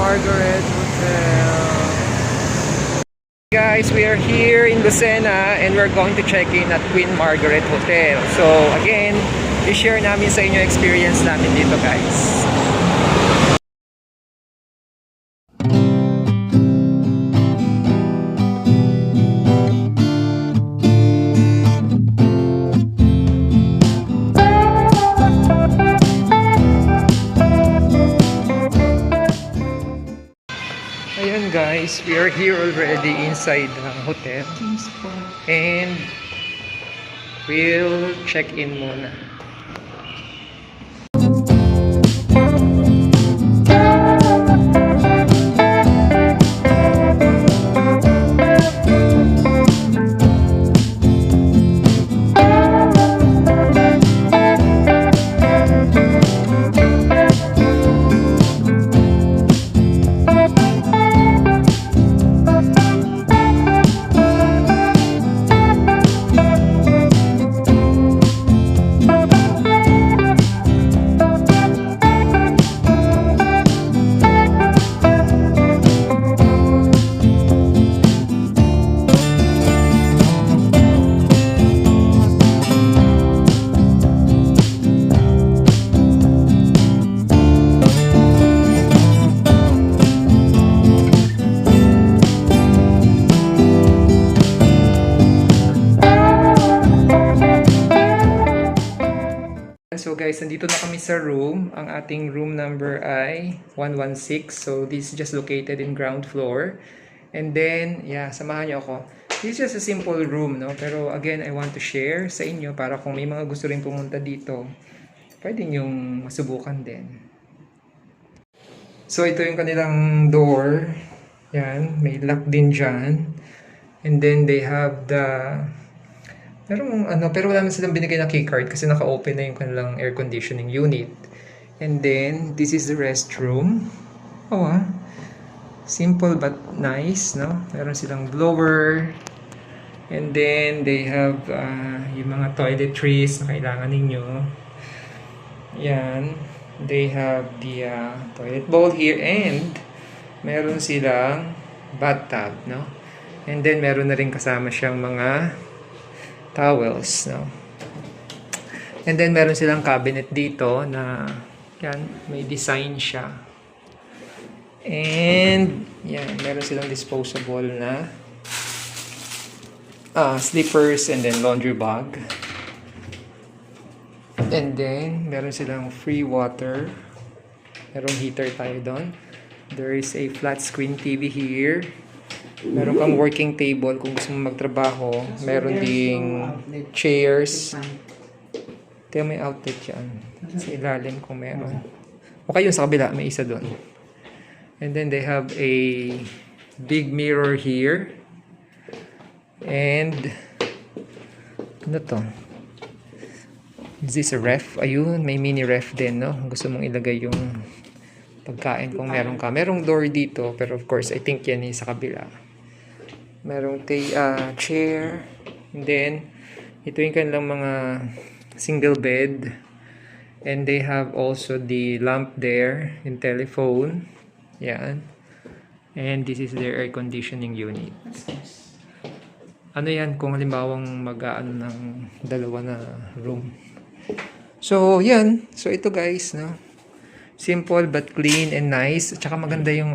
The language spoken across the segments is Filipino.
Margaret Hotel. Guys, we are here in Lucena and we're going to check in at Queen Margaret Hotel. So again, i-share namin sa inyo experience namin dito, guys. Ayan guys, we are here already inside the hotel and we'll check in muna. So guys, nandito na kami sa room. Ang ating room number ay 116. So this is just located in ground floor. And then, yeah, samahan niyo ako. This is just a simple room, no? Pero again, I want to share sa inyo para kung may mga gusto rin pumunta dito, pwede niyong masubukan din. So ito yung kanilang door. Yan, may lock din dyan. And then they have the... pero wala naman silang binigay na keycard kasi naka-open na yung kanilang air conditioning unit. And then, this is the restroom. Oh, simple but nice, no? Meron silang blower. And then, they have yung mga toiletries na kailangan ninyo. Yan. They have the toilet bowl here and meron silang bathtub, no? And then, meron na rin kasama siyang mga towels, no? And then meron silang cabinet dito na yan, may design siya. And yan, meron silang disposable na slippers and then laundry bag. And then meron silang free water. Merong heater tayo doon. There is a flat screen TV here. Meron kang working table kung gusto mo magtrabaho. Meron ding chairs. Ito may outlet yan. Sa ilalim kung meron. Okay yun sa kabila. May isa doon. And then they have a big mirror here. And ano to? Is this a ref? Ayun, may mini ref din, no? Gusto mong ilagay yung pagkain kung meron ka. Merong door dito, pero of course, I think yan sa kabila. Merong chair. And then, ito yung kanilang mga single bed. And they have also the lamp there, yung telephone. Yan. And this is their air conditioning unit. Ano yan kung halimbawang mag-aano ng dalawa na room. So, yan. So, ito guys, no? Simple but clean and nice. At saka maganda yung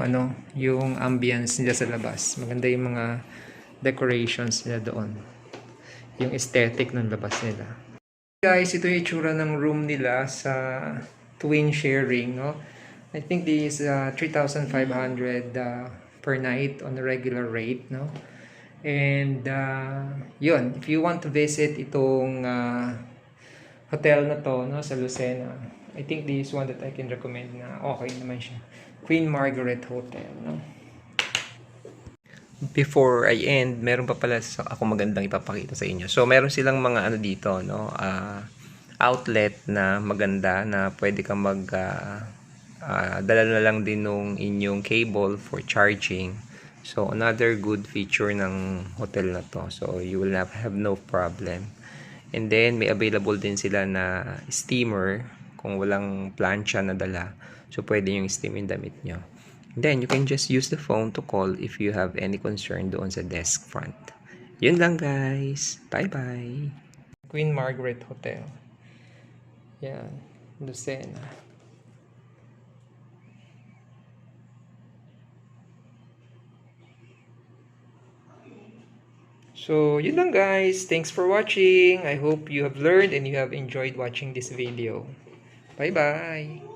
yung ambience nila sa labas. Maganda yung mga decorations nila doon. Yung aesthetic ng labas nila. Guys, ito yung itsura ng room nila sa twin sharing, no? I think this is 3,500 per night on a regular rate, no? And yun, if you want to visit itong hotel na to, no, sa Lucena, I think this is one that I can recommend na okay naman siya. Queen Margaret Hotel, no? Before I end, meron pa pala ako magandang ipapakita sa inyo. So, meron silang mga dito, no? Outlet na maganda na pwede kang dala na lang din nung inyong cable for charging. So, another good feature ng hotel na to. So, you will have no problem. And then, may available din sila na steamer kung walang plancha na dala. So, pwede yung steam yung damit nyo. Then, you can just use the phone to call if you have any concern doon sa desk front. Yun lang, guys. Bye-bye. Queen Margaret Hotel. Yan. Lucena. So, yun lang, guys. Thanks for watching. I hope you have learned and you have enjoyed watching this video. Bye-bye.